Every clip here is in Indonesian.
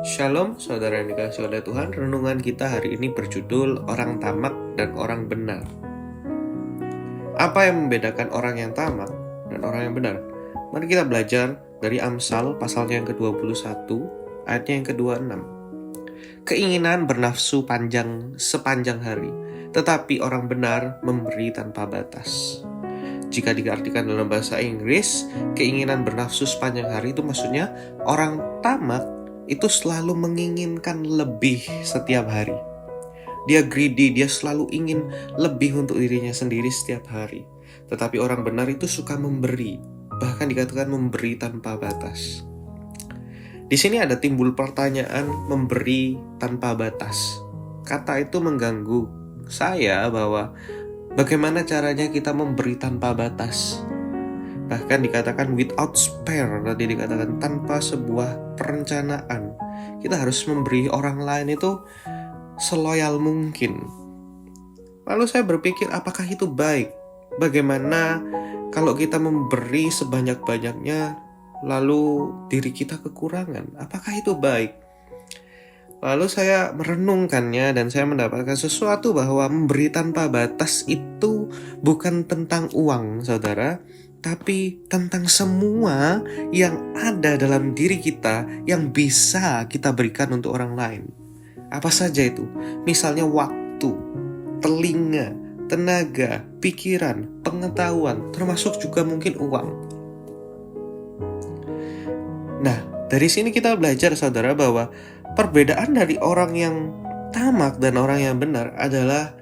Shalom, saudara yang dikasihi oleh Tuhan. Renungan kita hari ini berjudul Orang Tamak dan Orang Benar. Apa yang membedakan orang yang tamak dan orang yang benar? Mari kita belajar dari Amsal pasalnya yang ke-21, ayatnya yang ke-26. Keinginan bernafsu panjang sepanjang hari, tetapi orang benar memberi tanpa batas. Jika diartikan dalam bahasa Inggris, keinginan bernafsu sepanjang hari itu maksudnya orang tamak itu selalu menginginkan lebih setiap hari. Dia greedy, dia selalu ingin lebih untuk dirinya sendiri setiap hari. Tetapi orang benar itu suka memberi, bahkan dikatakan memberi tanpa batas. Di sini ada timbul pertanyaan memberi tanpa batas. Kata itu mengganggu saya bahwa bagaimana caranya kita memberi tanpa batas. Bahkan dikatakan without spare, tadi dikatakan tanpa sebuah perencanaan. Kita harus memberi orang lain itu seloyal mungkin. Lalu saya berpikir, apakah itu baik? Bagaimana kalau kita memberi sebanyak-banyaknya, lalu diri kita kekurangan? Apakah itu baik? Lalu saya merenungkannya dan saya mendapatkan sesuatu bahwa memberi tanpa batas itu bukan tentang uang, saudara, tapi tentang semua yang ada dalam diri kita yang bisa kita berikan untuk orang lain. Apa saja itu? Misalnya waktu, telinga, tenaga, pikiran, pengetahuan, termasuk juga mungkin uang. Nah, dari sini kita belajar, saudara, bahwa perbedaan dari orang yang tamak dan orang yang benar adalah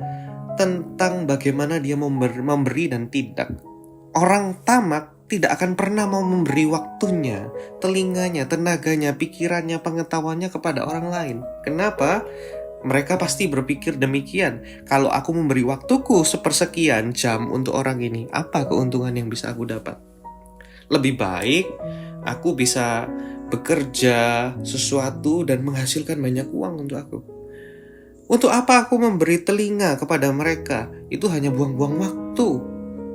tentang bagaimana dia memberi dan tidak. Orang tamak tidak akan pernah mau memberi waktunya, telinganya, tenaganya, pikirannya, pengetahuannya kepada orang lain. Kenapa? Mereka pasti berpikir demikian. Kalau aku memberi waktuku sepersekian jam untuk orang ini, apa keuntungan yang bisa aku dapat? Lebih baik aku bisa bekerja sesuatu dan menghasilkan banyak uang untuk aku. Untuk apa aku memberi telinga kepada mereka? Itu hanya buang-buang waktu.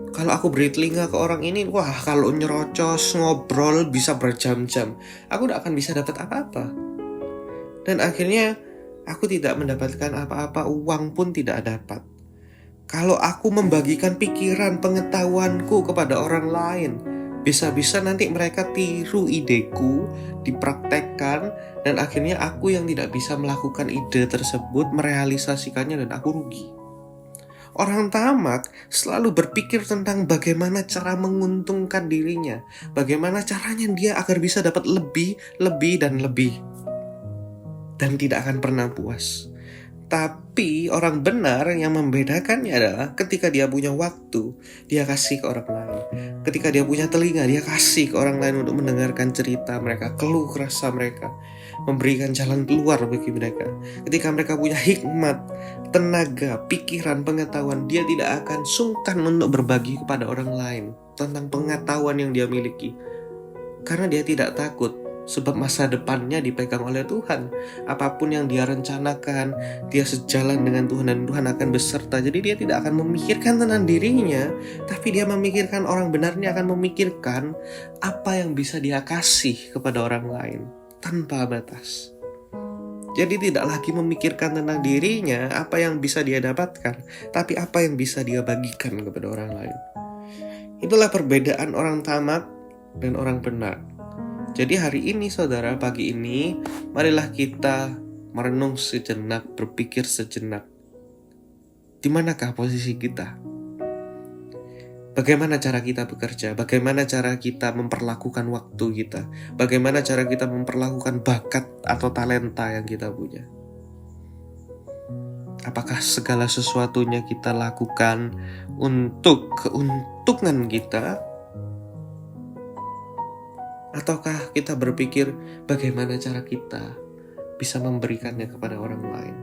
Kalau aku beri telinga ke orang ini, wah, kalau nyerocos, ngobrol bisa berjam-jam, aku tidak akan bisa dapat apa-apa. Dan akhirnya aku tidak mendapatkan apa-apa, uang pun tidak dapat. Kalau aku membagikan pikiran, pengetahuanku kepada orang lain, bisa-bisa nanti mereka tiru ideku, dipraktekkan, dan akhirnya aku yang tidak bisa melakukan ide tersebut, merealisasikannya, dan aku rugi. Orang tamak selalu berpikir tentang bagaimana cara menguntungkan dirinya, bagaimana caranya dia agar bisa dapat lebih, dan lebih, dan tidak akan pernah puas. Tapi orang benar yang membedakannya adalah ketika dia punya waktu, dia kasih ke orang lain. Ketika dia punya telinga, dia kasih ke orang lain untuk mendengarkan cerita mereka, keluh rasa mereka, memberikan jalan keluar bagi mereka. Ketika mereka punya hikmat, tenaga, pikiran, pengetahuan, dia tidak akan sungkan untuk berbagi kepada orang lain tentang pengetahuan yang dia miliki. Karena dia tidak takut, sebab masa depannya dipegang oleh Tuhan. Apapun yang dia rencanakan, dia sejalan dengan Tuhan dan Tuhan akan beserta. Jadi dia tidak akan memikirkan tentang dirinya, tapi dia memikirkan orang benarnya akan memikirkan apa yang bisa dia kasih kepada orang lain tanpa batas. Jadi tidak lagi memikirkan tentang dirinya, apa yang bisa dia dapatkan, tapi apa yang bisa dia bagikan kepada orang lain. Itulah perbedaan orang tamak dan orang benar. Jadi hari ini, saudara, pagi ini, marilah kita merenung sejenak, berpikir sejenak. Di manakah posisi kita? Bagaimana cara kita bekerja? Bagaimana cara kita memperlakukan waktu kita? Bagaimana cara kita memperlakukan bakat atau talenta yang kita punya? Apakah segala sesuatunya kita lakukan untuk keuntungan kita? Ataukah kita berpikir bagaimana cara kita bisa memberikannya kepada orang lain?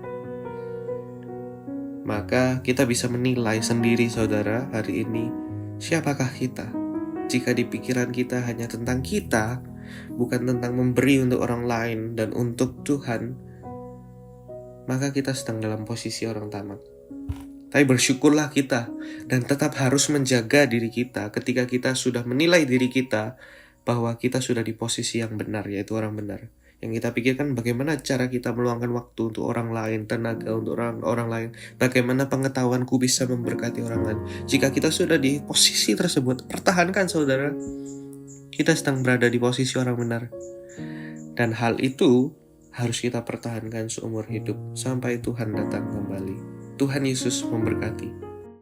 Maka kita bisa menilai sendiri, saudara, hari ini, siapakah kita? Jika di pikiran kita hanya tentang kita, bukan tentang memberi untuk orang lain dan untuk Tuhan, maka kita sedang dalam posisi orang tamak. Tapi bersyukurlah kita dan tetap harus menjaga diri kita ketika kita sudah menilai diri kita bahwa kita sudah di posisi yang benar, yaitu orang benar. Yang kita pikirkan bagaimana cara kita meluangkan waktu untuk orang lain, tenaga untuk orang lain, bagaimana pengetahuanku bisa memberkati orang lain. Jika kita sudah di posisi tersebut, pertahankan saudara. Kita sedang berada di posisi orang benar. Dan hal itu harus kita pertahankan seumur hidup sampai Tuhan datang kembali. Tuhan Yesus memberkati.